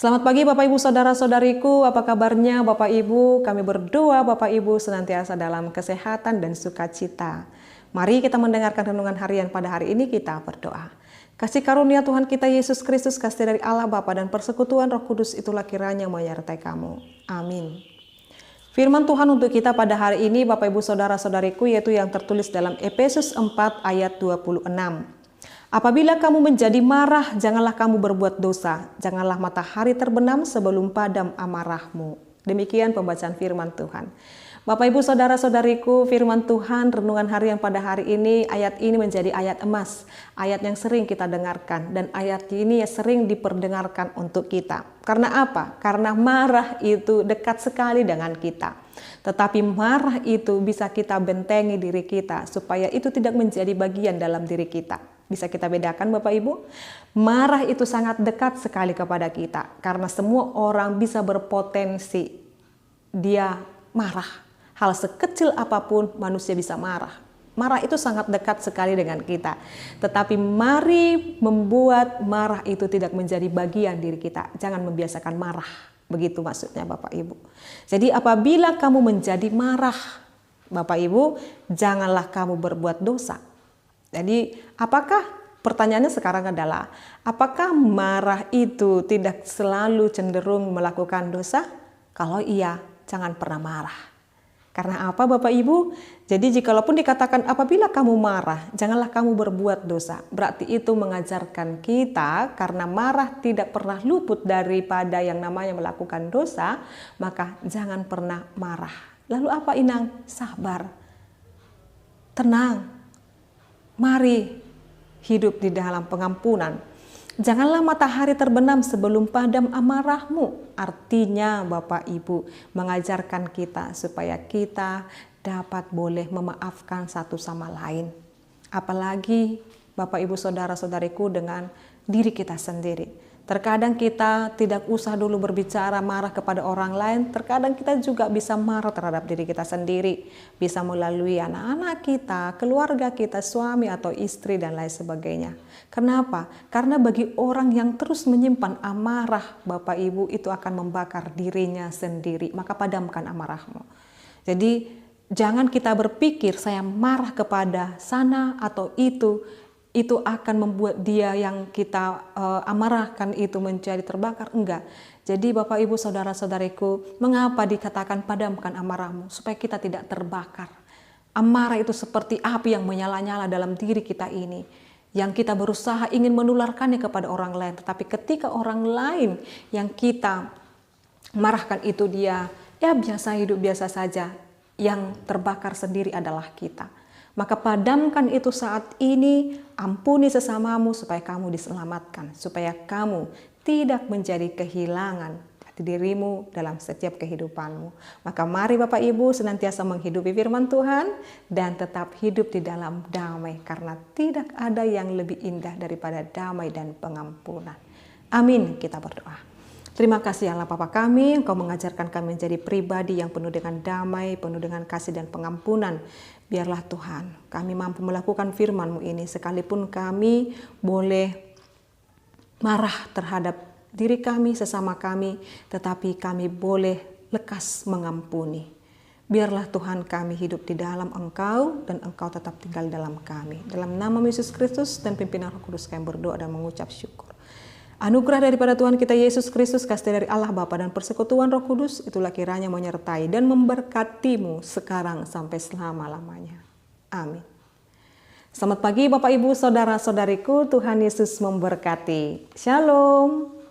Selamat pagi Bapak Ibu Saudara-saudariku, apa kabarnya Bapak Ibu? Kami berdoa Bapak Ibu senantiasa dalam kesehatan dan sukacita. Mari kita mendengarkan renungan harian pada hari ini, kita berdoa. Kasih karunia Tuhan kita Yesus Kristus, kasih dari Allah Bapa dan persekutuan Roh Kudus itulah kiranya menyertai kamu. Amin. Firman Tuhan untuk kita pada hari ini Bapak Ibu Saudara-saudariku yaitu yang tertulis dalam Efesus 4 ayat 26. Apabila kamu menjadi marah, janganlah kamu berbuat dosa. Janganlah matahari terbenam sebelum padam amarahmu. Demikian pembacaan firman Tuhan. Bapak Ibu Saudara-saudariku, firman Tuhan renungan harian pada hari ini, ayat ini menjadi ayat emas. Ayat yang sering kita dengarkan dan ayat ini sering diperdengarkan untuk kita. Karena apa? Karena marah itu dekat sekali dengan kita. Tetapi marah itu bisa kita bentengi diri kita supaya itu tidak menjadi bagian dalam diri kita. Bisa kita bedakan Bapak Ibu? Marah itu sangat dekat sekali kepada kita. Karena semua orang bisa berpotensi dia marah. Hal sekecil apapun manusia bisa marah. Marah itu sangat dekat sekali dengan kita. Tetapi mari membuat marah itu tidak menjadi bagian diri kita. Jangan membiasakan marah. Begitu maksudnya Bapak Ibu. Jadi apabila kamu menjadi marah, Bapak Ibu, janganlah kamu berbuat dosa. Jadi pertanyaannya sekarang adalah, apakah marah itu tidak selalu cenderung melakukan dosa? Kalau iya, jangan pernah marah. Karena apa Bapak Ibu? Jadi jikalaupun dikatakan apabila kamu marah, janganlah kamu berbuat dosa. Berarti itu mengajarkan kita karena marah tidak pernah luput daripada yang namanya melakukan dosa, maka jangan pernah marah. Lalu apa Inang? Sabar, tenang. Mari hidup di dalam pengampunan. Janganlah matahari terbenam sebelum padam amarahmu. Artinya Bapak Ibu mengajarkan kita supaya kita dapat boleh memaafkan satu sama lain. Apalagi Bapak Ibu Saudara-saudariku dengan diri kita sendiri. Terkadang kita tidak usah dulu berbicara marah kepada orang lain. Terkadang kita juga bisa marah terhadap diri kita sendiri. Bisa melalui anak-anak kita, keluarga kita, suami atau istri dan lain sebagainya. Kenapa? Karena bagi orang yang terus menyimpan amarah, Bapak Ibu, itu akan membakar dirinya sendiri. Maka padamkan amarahmu. Jadi jangan kita berpikir saya marah kepada sana atau itu akan membuat dia yang kita amarahkan itu menjadi terbakar. Enggak. Jadi Bapak Ibu Saudara-saudariku, mengapa dikatakan padamkan amarahmu? Supaya kita tidak terbakar. Amarah itu seperti api yang menyala-nyala dalam diri kita ini. Yang kita berusaha ingin menularkannya kepada orang lain. Tetapi ketika orang lain yang kita marahkan itu dia ya biasa hidup biasa saja. Yang terbakar sendiri adalah kita. Maka padamkan itu saat ini, ampuni sesamamu supaya kamu diselamatkan. Supaya kamu tidak menjadi kehilangan dirimu dalam setiap kehidupanmu. Maka mari Bapak Ibu senantiasa menghidupi firman Tuhan dan tetap hidup di dalam damai. Karena tidak ada yang lebih indah daripada damai dan pengampunan. Amin, kita berdoa. Terima kasih Allah Bapa kami, Engkau mengajarkan kami menjadi pribadi yang penuh dengan damai, penuh dengan kasih dan pengampunan. Biarlah Tuhan, kami mampu melakukan firman-Mu ini sekalipun kami boleh marah terhadap diri kami, sesama kami, tetapi kami boleh lekas mengampuni. Biarlah Tuhan kami hidup di dalam Engkau dan Engkau tetap tinggal dalam kami. Dalam nama Yesus Kristus dan pimpinan Roh Kudus kami berdoa dan mengucap syukur. Anugerah daripada Tuhan kita Yesus Kristus, kasih dari Allah Bapa dan persekutuan Roh Kudus, itulah kiranya menyertai dan memberkatimu sekarang sampai selama-lamanya. Amin. Selamat pagi Bapak Ibu Saudara-saudariku, Tuhan Yesus memberkati. Shalom.